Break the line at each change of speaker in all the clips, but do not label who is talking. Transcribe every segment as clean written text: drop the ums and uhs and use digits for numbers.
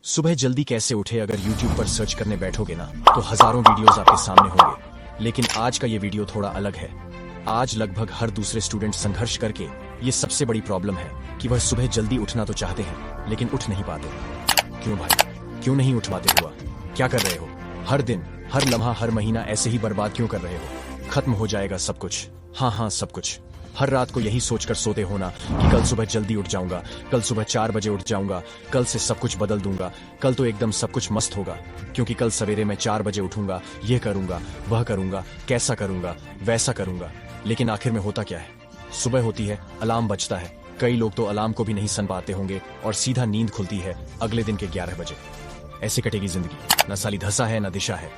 सुबह जल्दी कैसे उठे अगर YouTube पर सर्च करने बैठोगे ना तो हजारों वीडियोस आपके सामने होंगे। लेकिन आज का ये वीडियो थोड़ा अलग है। आज लगभग हर दूसरे स्टूडेंट संघर्ष करके ये सबसे बड़ी प्रॉब्लम है कि वह सुबह जल्दी उठना तो चाहते हैं लेकिन उठ नहीं पाते। क्यों भाई, क्यों नहीं उठ पाते? हुआ क्या कर रहे हो? हर दिन, हर लम्हा, हर महीना ऐसे ही बर्बाद क्यों कर रहे हो? खत्म हो जाएगा सब कुछ। हाँ, सब कुछ। हर रात को यही सोचकर सोते होना कि कल सुबह जल्दी उठ जाऊंगा, कल सुबह 4 बजे उठ जाऊंगा, कल से सब कुछ बदल दूंगा, कल तो एकदम सब कुछ मस्त होगा क्योंकि कल सवेरे मैं 4 बजे उठूंगा, ये करूंगा, वह करूंगा, कैसा करूंगा, वैसा करूंगा। लेकिन आखिर में होता क्या है? सुबह होती है, अलार्म बजता है। कई लोग तो अलार्म को भी नहीं सुन पाते होंगे और सीधा नींद खुलती है अगले दिन के 11 बजे। ऐसे कटेगी जिंदगी। न साली धसा है न दिशा है।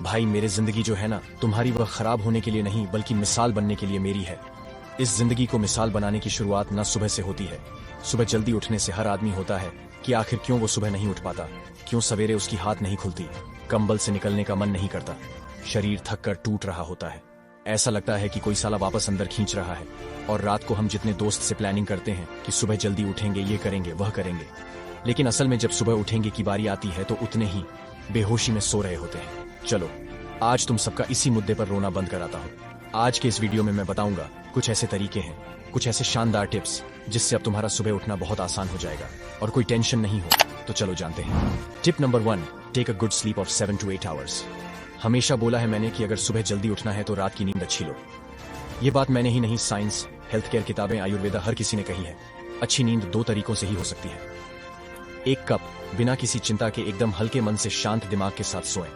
भाई मेरी जिंदगी जो है ना, तुम्हारी वह खराब होने के लिए नहीं बल्कि मिसाल बनने के लिए मेरी है। इस जिंदगी को मिसाल बनाने की शुरुआत न सुबह से होती है। सुबह जल्दी उठने से हर आदमी होता है कि आखिर क्यों वो सुबह नहीं उठ पाता, क्यों सवेरे उसकी हाथ नहीं खुलती, कंबल से निकलने का मन नहीं करता, शरीर थक कर टूट रहा होता है। ऐसा लगता है कि कोई साला वापस अंदर खींच रहा है। और रात को हम जितने दोस्त से प्लानिंग करते हैं कि सुबह जल्दी उठेंगे, ये करेंगे, वह करेंगे, लेकिन असल में जब सुबह उठेंगे की बारी आती है तो उतने ही बेहोशी में सो रहे होते हैं। चलो आज तुम सबका इसी मुद्दे पर रोना बंद कराता हूँ। आज के इस वीडियो में मैं बताऊंगा कुछ ऐसे तरीके हैं, कुछ ऐसे शानदार टिप्स जिससे अब तुम्हारा सुबह उठना बहुत आसान हो जाएगा और कोई टेंशन नहीं हो। तो चलो जानते हैं। Tip number 1, take a good sleep of 7 to 8 hours. हमेशा बोला है मैंने कि अगर सुबह जल्दी उठना है तो रात की नींद अच्छी लो। ये बात मैंने ही नहीं, साइंस, हेल्थ केयर किताबें, आयुर्वेदा, हर किसी ने कही है। अच्छी नींद 2 तरीकों से ही हो सकती है। 1 कप बिना किसी चिंता के एकदम हल्के मन से शांत दिमाग के साथ सोएं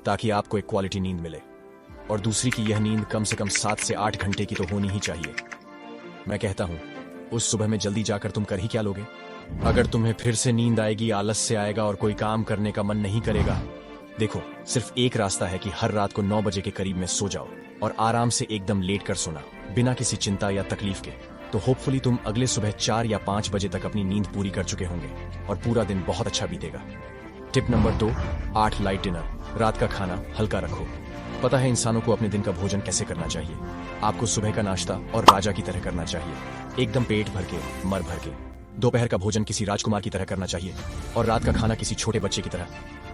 ताकि आपको एक क्वालिटी नींद मिले। और दूसरी की यह नींद कम से कम 7 से 8 घंटे की तो होनी ही चाहिए। मैं कहता हूं, उस सुबह में जल्दी जाकर तुम कर ही क्या लोगे? अगर तुम्हें फिर से नींद आएगी, आलस से आएगा और कोई काम करने का मन नहीं करेगा, देखो सिर्फ एक रास्ता है कि हर रात को 9 बजे के करीब में सो जाओ और आराम से एकदम लेट कर सोना, बिना किसी चिंता या तकलीफ के। तो होपफुली तुम अगले सुबह 4 या 5 बजे तक अपनी नींद पूरी कर चुके होंगे और पूरा दिन बहुत अच्छा बीतेगा। Tip number 2, 8 light dinner. रात का खाना हल्का रखो। पता है इंसानों को अपने दिन का भोजन कैसे करना चाहिए। आपको सुबह का नाश्ता और राजा की तरह करना चाहिए, एकदम पेट भर के, मर भर के। दोपहर का भोजन किसी राजकुमार की तरह करना चाहिए और रात का खाना किसी छोटे बच्चे की तरह।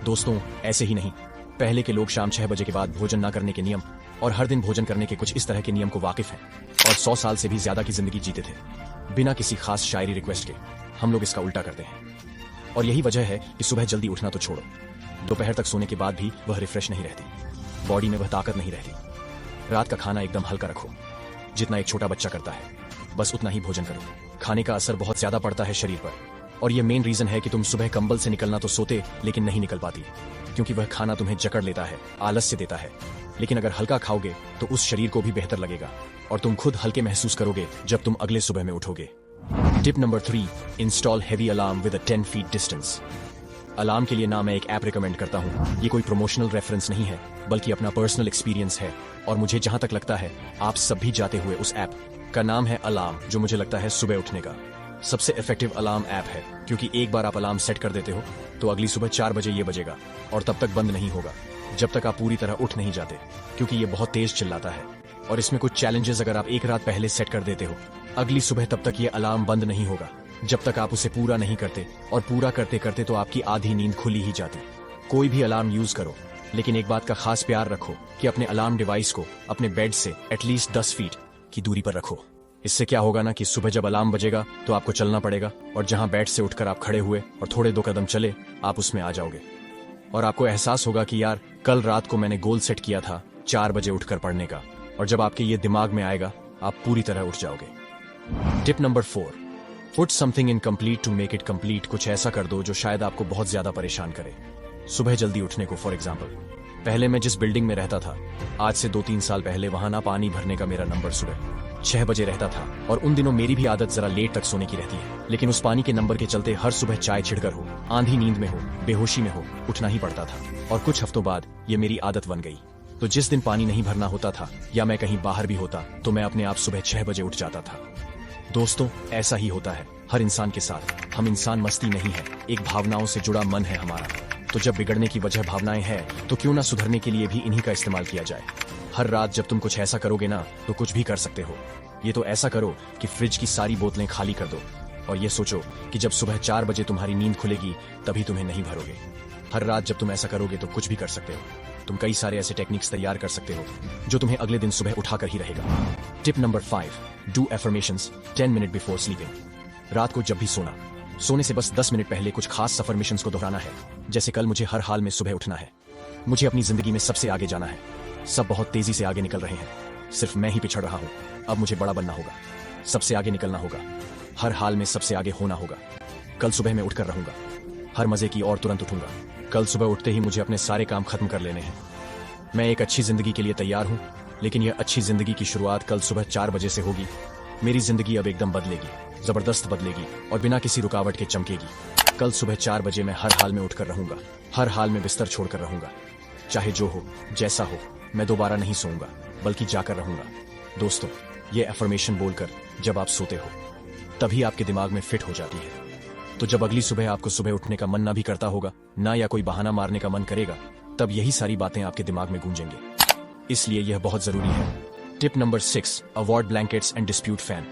दोस्तों ऐसे ही नहीं, पहले के लोग शाम 6 बजे के बाद भोजन न करने के नियम और हर दिन भोजन करने के कुछ इस तरह के नियम को वाकिफ हैं और 100 साल से भी ज्यादा की जिंदगी जीते थे बिना किसी खास शायरी रिक्वेस्ट के। हम लोग इसका उल्टा करते हैं और यही वजह है कि सुबह जल्दी उठना तो छोड़ो, दोपहर तक सोने के बाद भी वह रिफ्रेश नहीं रहती, बॉडी में वह ताकत नहीं रहती। रात का खाना एकदम हल्का रखो, जितना एक छोटा बच्चा करता है बस उतना ही भोजन करो। खाने का असर बहुत ज्यादा पड़ता है शरीर पर और ये मेन रीजन है कि तुम सुबह कंबल से निकलना तो सोते लेकिन नहीं निकल पाती, क्योंकि वह खाना तुम्हें जकड़ लेता है, आलस्य देता है। लेकिन अगर हल्का खाओगे तो उस शरीर को भी बेहतर लगेगा और तुम खुद हल्के महसूस करोगे जब तुम अगले सुबह में उठोगे। Tip number 3, install heavy alarm with a 10 feet distance. Alarm के लिए ना मैं एक ऐप रिकमेंड करता हूँ, ये कोई प्रमोशनल रेफरेंस नहीं है बल्कि अपना पर्सनल एक्सपीरियंस है और मुझे जहां तक लगता है आप सब भी जाते हुए उस ऐप का नाम है अलार्म, जो मुझे लगता है सुबह उठने का सबसे इफेक्टिव अलार्म ऐप है। क्योंकि एक बार आप अलार्म सेट कर देते हो तो अगली सुबह 4 बजे ये बजेगा और तब तक बंद नहीं होगा जब तक आप पूरी तरह उठ नहीं जाते, क्योंकि ये बहुत तेज चिल्लाता है। और इसमें कुछ चैलेंजेस, अगर आप एक रात पहले सेट कर देते हो, अगली सुबह तब तक ये अलार्म बंद नहीं होगा जब तक आप उसे पूरा नहीं करते, और पूरा करते करते तो आपकी आधी नींद खुली ही जाती। कोई भी अलार्म यूज करो, लेकिन एक बात का खास प्यार रखो कि अपने अलार्म डिवाइस को अपने बेड से एटलीस्ट 10 फीट की दूरी पर रखो। इससे क्या होगा ना कि सुबह जब अलार्म बजेगा तो आपको चलना पड़ेगा और जहां बेड से उठकर आप खड़े हुए और थोड़े 2 कदम चले, आप उसमें आ जाओगे और आपको एहसास होगा कि यार कल रात को मैंने गोल सेट किया था 4 बजे उठकर पढ़ने का, और जब आपके ये दिमाग में आएगा आप पूरी तरह उठ जाओगे। Tip number 4, put something incomplete to make it complete. कुछ ऐसा कर दो जो शायद आपको बहुत ज्यादा परेशान करे सुबह जल्दी उठने को। फॉर एग्जाम्पल, पहले मैं जिस बिल्डिंग में रहता था, आज से 2-3 साल पहले वहां ना पानी भरने का मेरा नंबर सुबह 6 बजे रहता था और उन दिनों मेरी भी आदत जरा लेट तक सोने की रहती है, लेकिन उस पानी के नंबर के चलते हर सुबह चाय छिड़कर हो, आंधी नींद में हो, बेहोशी में हो, उठना ही पड़ता था। और कुछ हफ्तों बाद ये मेरी आदत बन गई। तो जिस दिन पानी नहीं भरना होता था या मैं कहीं बाहर भी होता तो मैं अपने आप सुबह 6 बजे उठ जाता था। दोस्तों ऐसा ही होता है हर इंसान के साथ। हम इंसान मस्ती नहीं है, एक भावनाओं से जुड़ा मन है हमारा। तो जब बिगड़ने की वजह भावनाएं हैं तो क्यों ना सुधरने के लिए भी इन्हीं का इस्तेमाल किया जाए। हर रात जब तुम कुछ ऐसा करोगे ना तो कुछ भी कर सकते हो। ये तो ऐसा करो कि फ्रिज की सारी बोतलें खाली कर दो, और ये सोचो कि जब सुबह 4 बजे तुम्हारी नींद खुलेगी तभी तुम्हें नहीं भरोगे। हर रात जब तुम ऐसा करोगे तो कुछ भी कर सकते हो। तुम कई सारे ऐसे टेक्निक्स तैयार कर सकते हो जो तुम्हें अगले दिन सुबह उठाकर ही रहेगा। Tip number 5, do affirmations 10 minute before sleeping. रात को जब भी सोने से बस 10 मिनट पहले कुछ खास अफर्मेशंस को दोहराना है। जैसे कल मुझे हर हाल में सुबह उठना है, मुझे अपनी जिंदगी में सबसे आगे जाना है, सब बहुत तेजी से आगे निकल रहे हैं, सिर्फ मैं ही पिछड़ रहा हूं, अब मुझे बड़ा बनना होगा, सबसे आगे निकलना होगा, हर हाल में सबसे आगे होना होगा, कल सुबह मैं उठकर रहूंगा, हर मजे की और तुरंत उठूंगा, कल सुबह उठते ही मुझे अपने सारे काम खत्म कर लेने हैं। मैं एक अच्छी जिंदगी के लिए तैयार हूं, लेकिन यह अच्छी जिंदगी की शुरुआत कल सुबह 4 बजे से होगी। मेरी जिंदगी अब एकदम बदलेगी, जबरदस्त बदलेगी और बिना किसी रुकावट के चमकेगी। कल सुबह 4 बजे मैं हर हाल में उठकर रहूंगा, हर हाल में बिस्तर छोड़कर रहूंगा, चाहे जो हो जैसा हो, मैं दोबारा नहीं सोऊंगा बल्कि जाकर रहूंगा। दोस्तों, ये एफर्मेशन बोलकर जब आप सोते हो तभी आपके दिमाग में फिट हो जाती है, तो जब अगली सुबह आपको सुबह उठने का मन ना भी करता होगा, ना या कोई बहाना मारने का मन करेगा, तब यही सारी बातें आपके दिमाग में गूंजेंगे। इसलिए यह बहुत जरूरी है। Tip number 6, avoid blankets and dispute fan.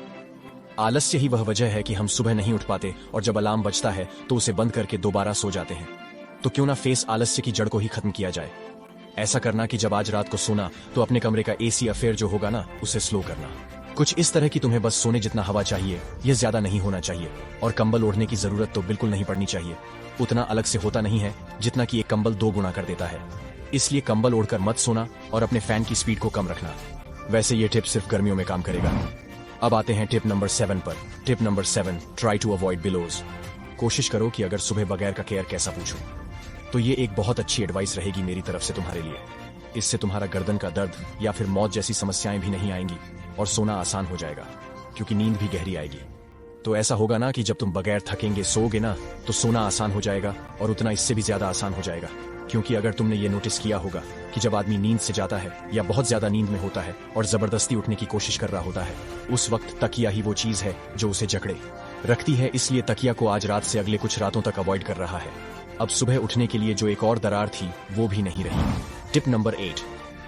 आलस्य ही वह वजह है कि हम सुबह नहीं उठ पाते और जब अलार्म बजता है तो उसे बंद करके दोबारा सो जाते हैं। तो क्यों ना फेस आलस्य की जड़ को ही खत्म किया जाए। ऐसा करना कि जब आज रात को सोना तो अपने कमरे का एसी अफेयर जो होगा ना, उसे स्लो करना। कुछ इस तरह की तुम्हें बस सोने जितना हवा चाहिए, यह ज्यादा नहीं होना चाहिए, और कंबल ओढ़ने की जरूरत तो बिल्कुल नहीं पड़नी चाहिए। उतना अलग से होता नहीं है जितना कि एक कंबल 2 गुना कर देता है। इसलिए कंबल ओढ़कर मत सोना और अपने फैन की स्पीड को कम रखना। वैसे ये टिप सिर्फ गर्मियों में काम करेगा। अब आते हैं टिप नंबर 7 पर। Tip number 7, try to avoid pillows. कोशिश करो कि अगर सुबह बगैर का केयर कैसा पूछूं, तो ये एक बहुत अच्छी एडवाइस रहेगी मेरी तरफ से तुम्हारे लिए। इससे तुम्हारा गर्दन का दर्द या फिर मौत जैसी समस्याएं भी नहीं आएंगी और सोना आसान हो जाएगा, क्योंकि नींद भी गहरी आएगी। तो ऐसा होगा ना कि जब तुम बगैर थकेंगे सोओगे ना, तो सोना आसान हो जाएगा और उतना इससे भी ज्यादा आसान हो जाएगा। क्योंकि अगर तुमने ये नोटिस किया होगा कि जब आदमी नींद से जाता है या बहुत ज्यादा नींद में होता है और जबरदस्ती उठने की कोशिश कर रहा होता है, उस वक्त तकिया ही वो चीज है जो उसे जकड़े रखती है। इसलिए तकिया को आज रात से अगले कुछ रातों तक अवॉइड कर रहा है। अब सुबह उठने के लिए जो एक और दरार थी वो भी नहीं रही। Tip number 8,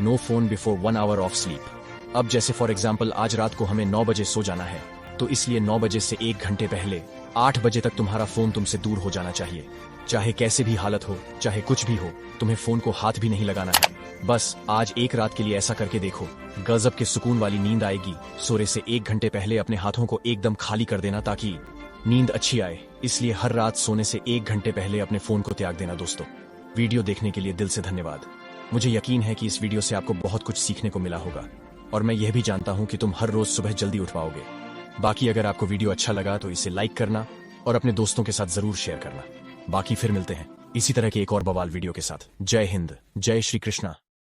no phone before 1 hour of sleep. अब जैसे फॉर एग्जाम्पल आज रात को हमें 9 बजे सो जाना है, तो इसलिए 9 बजे से 1 घंटे पहले 8 बजे तक तुम्हारा फोन तुमसे दूर हो जाना चाहिए। चाहे कैसे भी हालत हो, चाहे कुछ भी हो, तुम्हें फोन को हाथ भी नहीं लगाना है। बस आज एक रात के लिए ऐसा करके देखो, गजब के सुकून वाली नींद आएगी। सोने से 1 घंटे पहले अपने हाथों को एकदम खाली कर देना ताकि नींद अच्छी आए। इसलिए हर रात सोने से 1 घंटे पहले अपने फोन को त्याग देना। दोस्तों, वीडियो देखने के लिए दिल से धन्यवाद। मुझे यकीन है कि इस वीडियो से आपको बहुत कुछ सीखने को मिला होगा और मैं यह भी जानता हूं कि तुम हर रोज सुबह जल्दी उठ पाओगे। बाकी अगर आपको वीडियो अच्छा लगा तो इसे लाइक करना और अपने दोस्तों के साथ जरूर शेयर करना। बाकी फिर मिलते हैं इसी तरह के एक और बवाल वीडियो के साथ। जय हिंद, जय श्री कृष्णा।